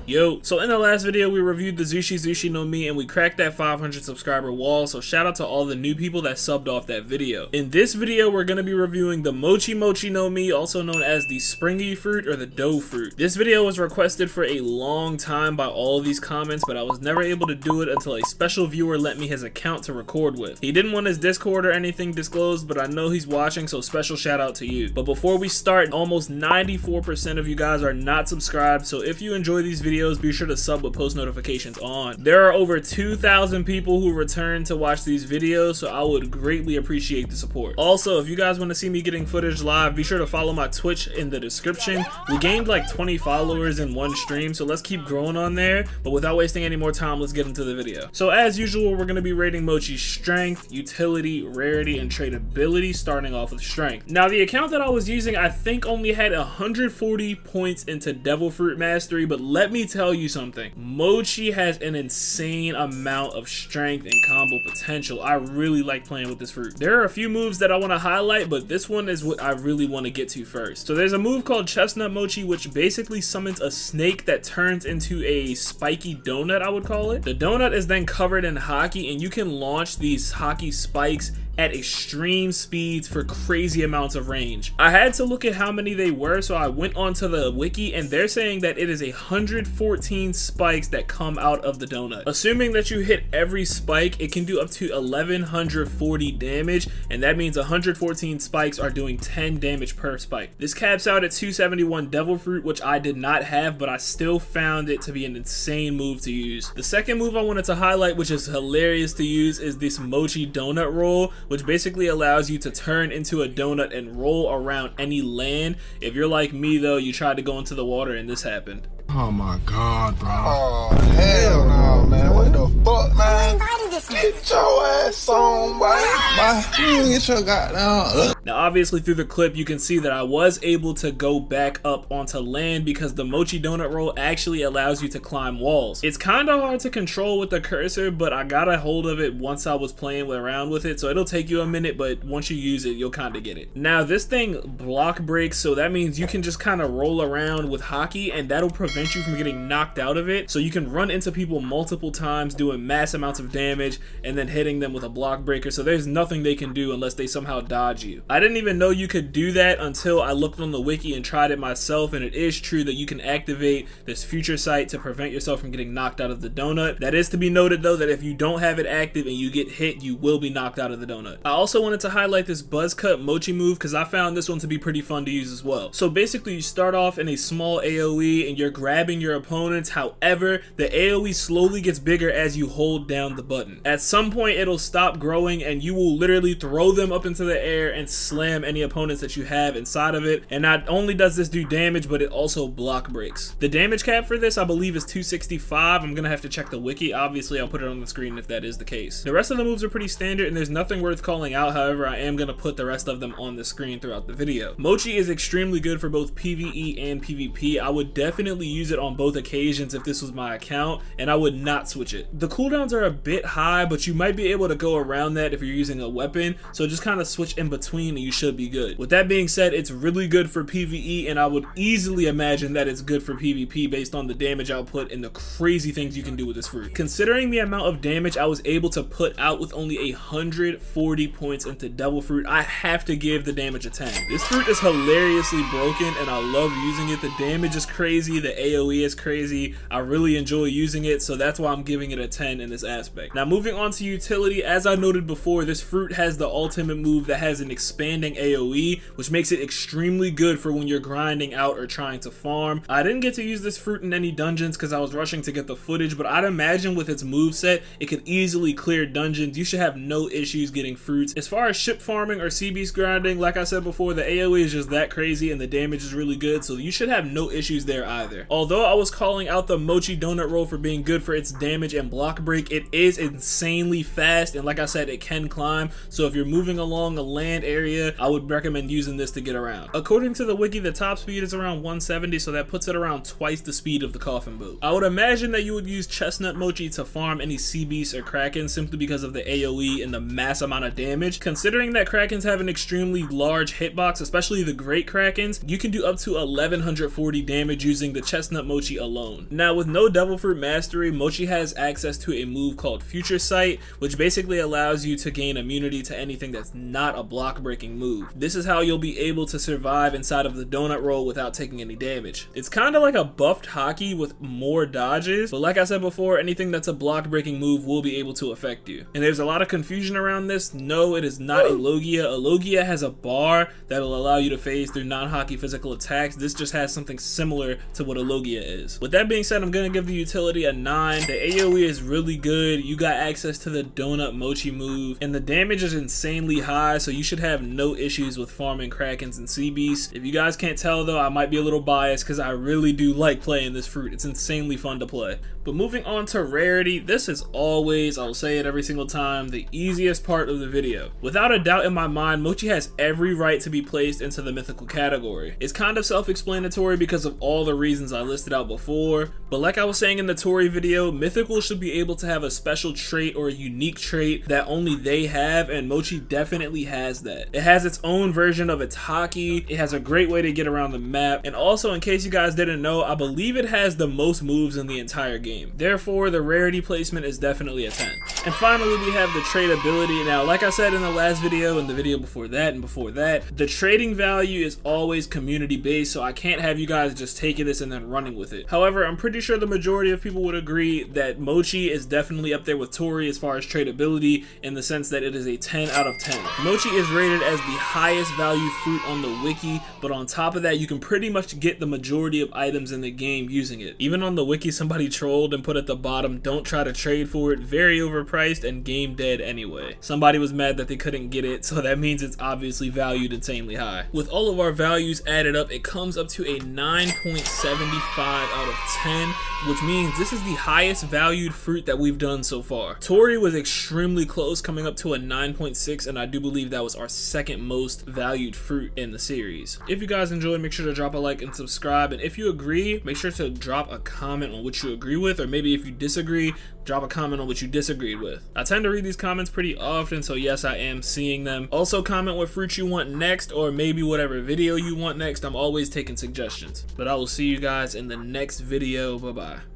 Yo, so in the last video we reviewed the Zushi no Mi and we cracked that 500 subscriber wall, so shout out to all the new people that subbed off that video. In this video we're going to be reviewing the Mochi no Mi, also known as the springy fruit or the dough fruit. This video was requested for a long time by all of these comments, but I was never able to do it until a special viewer lent me his account to record with. He didn't want his Discord or anything disclosed, but I know he's watching, so special shout out to you. But before we start, almost 94% of you guys are not subscribed, so if you enjoy these videos, be sure to sub with post notifications on. There are over 2,000 people who return to watch these videos, so I would greatly appreciate the support. Also, if you guys want to see me getting footage live, be sure to follow my Twitch in the description. We gained like 20 followers in one stream, so let's keep growing on there. But without wasting any more time, let's get into the video. So as usual, we're going to be rating Mochi's strength, utility, rarity, and tradability, starting off with strength. Now, the account that I was using, I think only had 140 points into Devil Fruit Mastery, but let me tell you something. Mochi has an insane amount of strength and combo potential. I really like playing with this fruit. There are a few moves that I want to highlight, but this one is what I really want to get to first. So there's a move called Chestnut Mochi, which basically summons a snake that turns into a spiky donut, I would call it. The donut is then covered in hockey, and you can launch these hockey spikes at extreme speeds for crazy amounts of range. I had to look at how many they were, so I went onto the wiki and they're saying that it is 114 spikes that come out of the donut. Assuming that you hit every spike, it can do up to 1140 damage, and that means 114 spikes are doing 10 damage per spike. This caps out at 271 Devil Fruit, which I did not have, but I still found it to be an insane move to use. The second move I wanted to highlight, which is hilarious to use, is this Mochi donut roll, which basically allows you to turn into a donut and roll around any land. If you're like me though, you tried to go into the water and this happened. Oh my god, bro. Oh, hell no, man. What the fuck, man? Get your ass on, boy. Get your goddamn. Now, obviously, through the clip, you can see that I was able to go back up onto land because the Mochi donut roll actually allows you to climb walls. It's kind of hard to control with the cursor, but I got a hold of it once I was playing around with it, so it'll take you a minute, but once you use it, you'll kind of get it. Now, this thing block breaks, so that means you can just kind of roll around with hockey, and that'll prevent you from getting knocked out of it, so you can run into people multiple times doing mass amounts of damage and then hitting them with a block breaker, so there's nothing they can do unless they somehow dodge you. I didn't even know you could do that until I looked on the wiki and tried it myself, and it is true that you can activate this future sight to prevent yourself from getting knocked out of the donut. That is to be noted though, that if you don't have it active and you get hit, you will be knocked out of the donut. I also wanted to highlight this buzz cut Mochi move because I found this one to be pretty fun to use as well. So basically you start off in a small AoE and you're grabbing your opponents. However, the AoE slowly gets bigger as you hold down the button. At some point it'll stop growing and you will literally throw them up into the air and slam any opponents that you have inside of it. And not only does this do damage, but it also block breaks. The damage cap for this I believe is 265. I'm gonna have to check the wiki. Obviously I'll put it on the screen if that is the case. The rest of the moves are pretty standard and there's nothing worth calling out. However, I am gonna put the rest of them on the screen throughout the video. Mochi is extremely good for both PvE and PvP. I would definitely use it on both occasions if this was my account, and I would not switch it. The cooldowns are a bit high, but you might be able to go around that if you're using a weapon, so just kind of switch in between and you should be good. With that being said, it's really good for PvE, and I would easily imagine that it's good for PvP based on the damage output and the crazy things you can do with this fruit. Considering the amount of damage I was able to put out with only 140 points into Devil Fruit, I have to give the damage a 10. This fruit is hilariously broken and I love using it. The damage is crazy, the AoE is crazy. I really enjoy using it, so that's why I'm giving it a 10 in this aspect. Now moving on to utility, as I noted before, this fruit has the ultimate move that has an expanding AoE, which makes it extremely good for when you're grinding out or trying to farm. I didn't get to use this fruit in any dungeons because I was rushing to get the footage, but I'd imagine with its moveset, it could easily clear dungeons. You should have no issues getting fruits. As far as ship farming or sea beast grinding, like I said before, the AoE is just that crazy and the damage is really good, so you should have no issues there either. Although I was calling out the Mochi donut roll for being good for its damage and block break, it is insanely fast, and like I said, it can climb, so if you're moving along a land area, I would recommend using this to get around. According to the wiki, the top speed is around 170, so that puts it around twice the speed of the coffin boat. I would imagine that you would use chestnut Mochi to farm any sea beasts or krakens simply because of the AoE and the mass amount of damage. Considering that krakens have an extremely large hitbox, especially the great krakens, you can do up to 1140 damage using the chestnut Mochi alone. Now with no devil fruit mastery, Mochi has access to a move called Future Sight, which basically allows you to gain immunity to anything that's not a block breaking move. This is how you'll be able to survive inside of the donut roll without taking any damage. It's kind of like a buffed hockey with more dodges, but like I said before, anything that's a block breaking move will be able to affect you. And there's a lot of confusion around this. No, it is not a Logia. A Logia has a bar that'll allow you to phase through non-hockey physical attacks. This just has something similar to what a Logia is. With that being said, I'm gonna give the utility a 9. The AoE is really good. You got access to the donut Mochi move, and the damage is insanely high, so you should have no issues with farming krakens and sea beasts. If you guys can't tell though, I might be a little biased because I really do like playing this fruit. It's insanely fun to play. But moving on to rarity, this is always, I'll say it every single time, the easiest part of the video. Without a doubt in my mind, Mochi has every right to be placed into the mythical category. It's kind of self-explanatory because of all the reasons I listed out before, but like I was saying in the Tori video, mythical should be able to have a special trait or a unique trait that only they have, and Mochi definitely has that. It has its own version of its hockey, it has a great way to get around the map, and also in case you guys didn't know, I believe it has the most moves in the entire game. Therefore, the rarity placement is definitely a 10. And finally, we have the tradability. Now, like I said in the last video and the video before that and before that, the trading value is always community based, so I can't have you guys just taking this and then running with it. However, I'm pretty sure the majority of people would agree that Mochi is definitely up there with Tori as far as tradability, in the sense that it is a 10 out of 10. Mochi is rated as the highest value fruit on the wiki, but on top of that, you can pretty much get the majority of items in the game using it. Even on the wiki, somebody trolled and put at the bottom, don't try to trade for it, very overpriced and game dead anyway. Somebody was mad that they couldn't get it, so that means it's obviously valued insanely high. With all of our values added up, it comes up to a 9.75 out of 10, which means this is the highest valued fruit that we've done so far. Tori was extremely close, coming up to a 9.6, and I do believe that was our second most valued fruit in the series. If you guys enjoyed, make sure to drop a like and subscribe, and if you agree, make sure to drop a comment on what you agree with, or maybe if you disagree, drop a comment on what you disagreed with. I tend to read these comments pretty often, so yes, I am seeing them. Also comment what fruit you want next, or maybe whatever video you want next. I'm always taking suggestions. But I will see you guys in the next video. Bye bye.